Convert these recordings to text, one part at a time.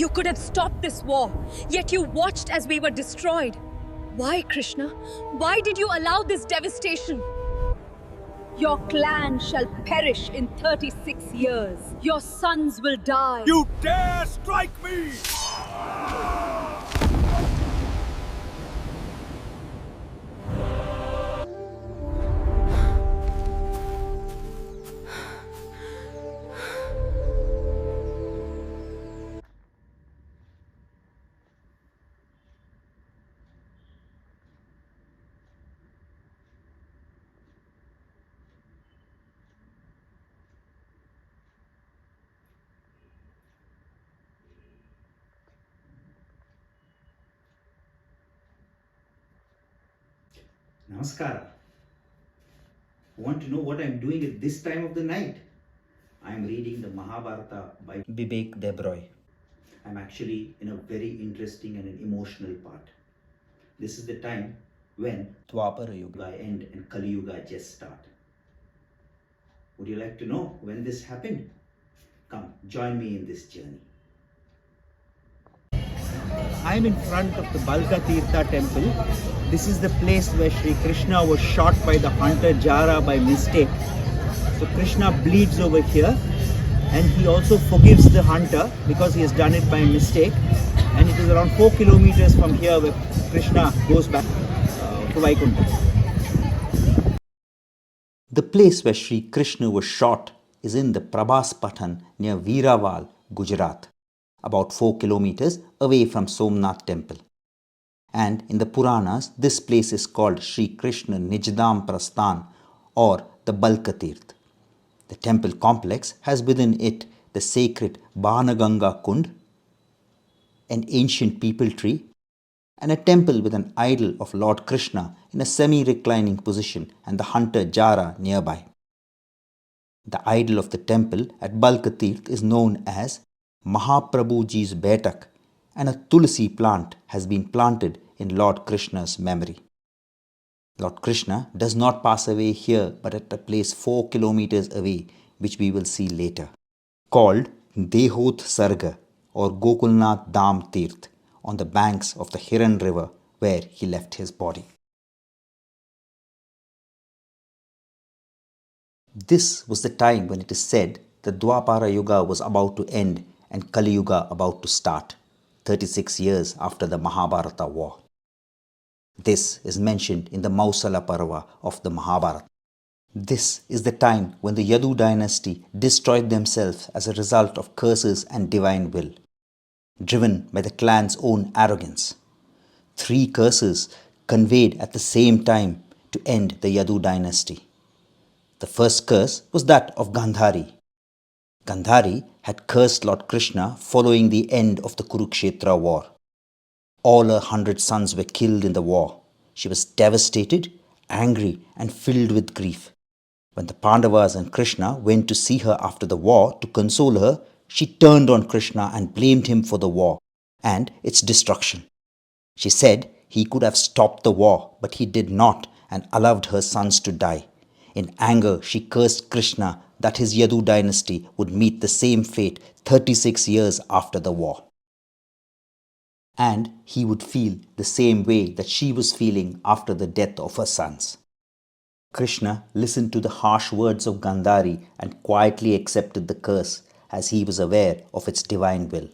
You could have stopped this war, yet you watched as we were destroyed. Why, Krishna? Why did you allow this devastation? Your clan shall perish in 36 years. Your sons will die. You dare strike me! Namaskara. Want to know what I'm doing at this time of the night? I'm reading the Mahabharata by Vivek Debroy. I'm actually in a very interesting and an emotional part. This is the time when Dwapara Yuga end and Kali Yuga just start. Would you like to know when this happened? Come, join me in this journey. I'm in front of the Bhalka Tirth temple. This is the place where Sri Krishna was shot by the hunter Jara by mistake. So Krishna bleeds over here, and he also forgives the hunter because he has done it by mistake. And it is around 4 kilometers from here where Krishna goes back to Vaikuntha. The place where Sri Krishna was shot is in the Prabhas Patan near Veeraval, Gujarat, about 4 kilometers away from Somnath Temple. And in the Puranas, this place is called Sri Krishna Nijdam Prasthan or the Bhalka Tirth. The temple complex has within it the sacred Banaganga Kund, an ancient peepal tree, and a temple with an idol of Lord Krishna in a semi-reclining position and the hunter Jara nearby. The idol of the temple at Bhalka Tirth is known as Mahaprabhuji's Baitak, and a tulsi plant has been planted in Lord Krishna's memory. Lord Krishna does not pass away here but at a place 4 kilometers away, which we will see later, called Dehot Sarga or Gokulnath Dham Tirth, on the banks of the Hiran river where he left his body. This was the time when it is said the Dwapara Yuga was about to end and Kali Yuga about to start, 36 years after the Mahabharata war. This is mentioned in the Mausala Parva of the Mahabharata. This is the time when the Yadu dynasty destroyed themselves as a result of curses and divine will, driven by the clan's own arrogance. 3 curses conveyed at the same time to end the Yadu dynasty. The first curse was that of Gandhari. Gandhari had cursed Lord Krishna following the end of the Kurukshetra war. All her 100 sons were killed in the war. She was devastated, angry, and filled with grief. When the Pandavas and Krishna went to see her after the war to console her, she turned on Krishna and blamed him for the war and its destruction. She said he could have stopped the war, but he did not and allowed her sons to die. In anger, she cursed Krishna that his Yadu dynasty would meet the same fate 36 years after the war. And he would feel the same way that she was feeling after the death of her sons. Krishna listened to the harsh words of Gandhari and quietly accepted the curse as he was aware of its divine will.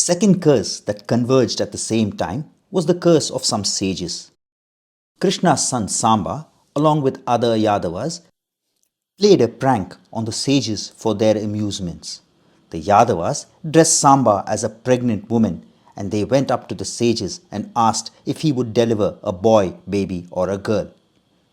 second curse that converged at the same time was the curse of some sages. Krishna's son Samba, along with other Yadavas, played a prank on the sages for their amusements. The Yadavas dressed Samba as a pregnant woman, and they went up to the sages and asked if he would deliver a boy, baby, or a girl.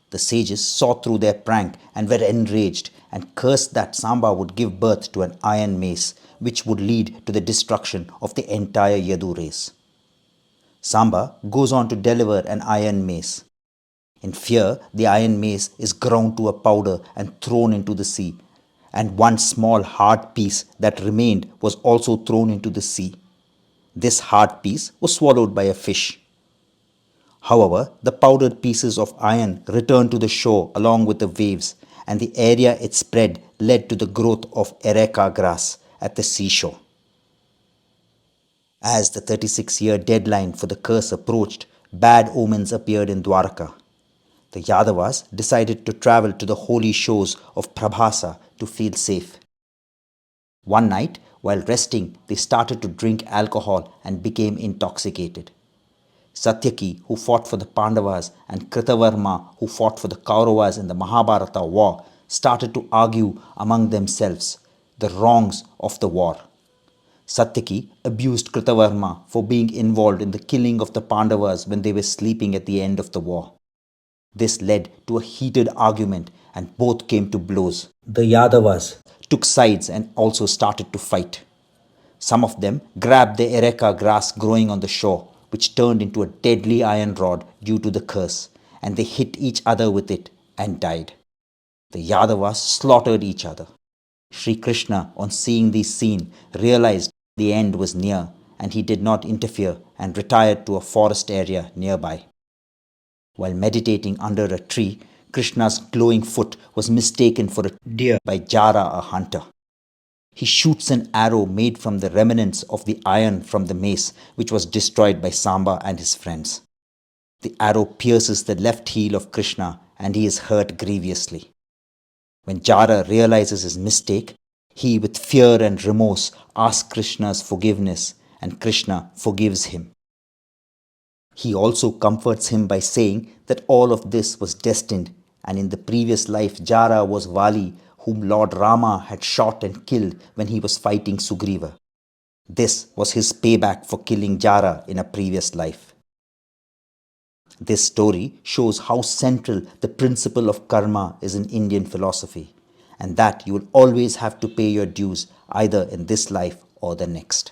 The sages saw through their prank and were enraged and cursed that Samba would give birth to an iron mace, which would lead to the destruction of the entire Yadu race. Samba goes on to deliver an iron mace. In fear, the iron mace is ground to a powder and thrown into the sea, and one small hard piece that remained was also thrown into the sea. This hard piece was swallowed by a fish. However, the powdered pieces of iron returned to the shore along with the waves, and the area it spread led to the growth of areca grass at the seashore. As the 36-year deadline for the curse approached, bad omens appeared in Dwarka. The Yadavas decided to travel to the holy shores of Prabhasa to feel safe. One night, while resting, they started to drink alcohol and became intoxicated. Satyaki, who fought for the Pandavas, and Kritavarma, who fought for the Kauravas in the Mahabharata war, started to argue among themselves the wrongs of the war. Satyaki abused Kritavarma for being involved in the killing of the Pandavas when they were sleeping at the end of the war. This led to a heated argument and both came to blows. The Yadavas took sides and also started to fight. Some of them grabbed the areca grass growing on the shore, which turned into a deadly iron rod due to the curse, and they hit each other with it and died. The Yadavas slaughtered each other. Sri Krishna, on seeing this scene, realized the end was near, and he did not interfere and retired to a forest area nearby. While meditating under a tree, Krishna's glowing foot was mistaken for a deer by Jara, a hunter. He shoots an arrow made from the remnants of the iron from the mace, which was destroyed by Samba and his friends. The arrow pierces the left heel of Krishna and he is hurt grievously. When Jara realizes his mistake, he, with fear and remorse, asks Krishna's forgiveness, and Krishna forgives him. He also comforts him by saying that all of this was destined, and in the previous life Jara was Vali, whom Lord Rama had shot and killed when he was fighting Sugriva. This was his payback for killing Jara in a previous life. This story shows how central the principle of karma is in Indian philosophy, and that you will always have to pay your dues either in this life or the next.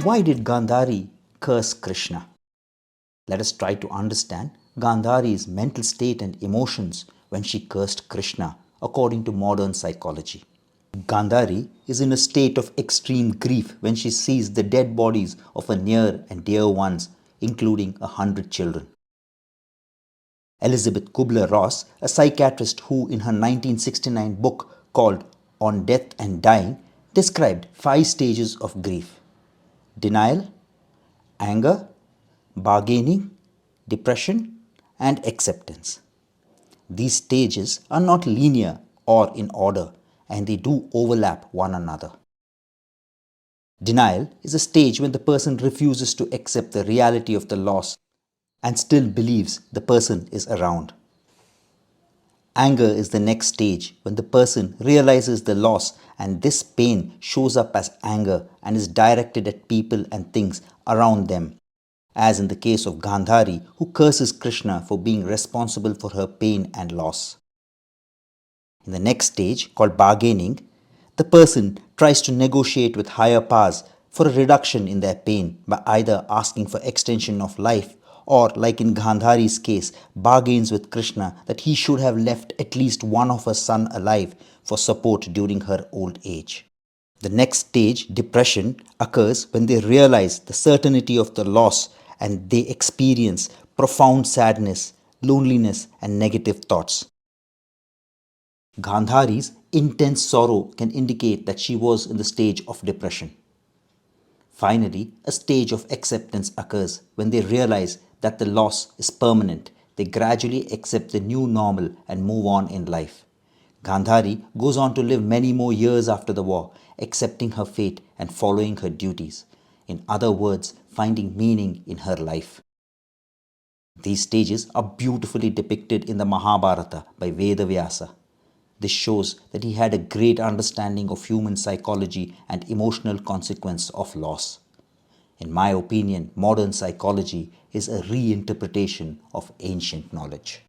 Why did Gandhari curse Krishna? Let us try to understand Gandhari's mental state and emotions when she cursed Krishna according to modern psychology. Gandhari is in a state of extreme grief when she sees the dead bodies of her near and dear ones, including 100 children. Elizabeth Kübler-Ross, a psychiatrist who in her 1969 book called On Death and Dying described 5 stages of grief: denial, anger, bargaining, depression, and acceptance. These stages are not linear or in order, and they do overlap one another. Denial is a stage when the person refuses to accept the reality of the loss and still believes the person is around. Anger is the next stage when the person realizes the loss, and this pain shows up as anger and is directed at people and things around them, as in the case of Gandhari, who curses Krishna for being responsible for her pain and loss. In the next stage, called bargaining, the person tries to negotiate with higher powers for a reduction in their pain by either asking for extension of life or, like in Gandhari's case, bargains with Krishna that he should have left at least one of her sons alive for support during her old age. The next stage, depression, occurs when they realize the certainty of the loss and they experience profound sadness, loneliness, and negative thoughts. Gandhari's intense sorrow can indicate that she was in the stage of depression. Finally, a stage of acceptance occurs when they realize that the loss is permanent. They gradually accept the new normal and move on in life. Gandhari goes on to live many more years after the war, accepting her fate and following her duties. In other words, finding meaning in her life. These stages are beautifully depicted in the Mahabharata by Vedavyasa. This shows that he had a great understanding of human psychology and emotional consequence of loss. In my opinion, modern psychology is a reinterpretation of ancient knowledge.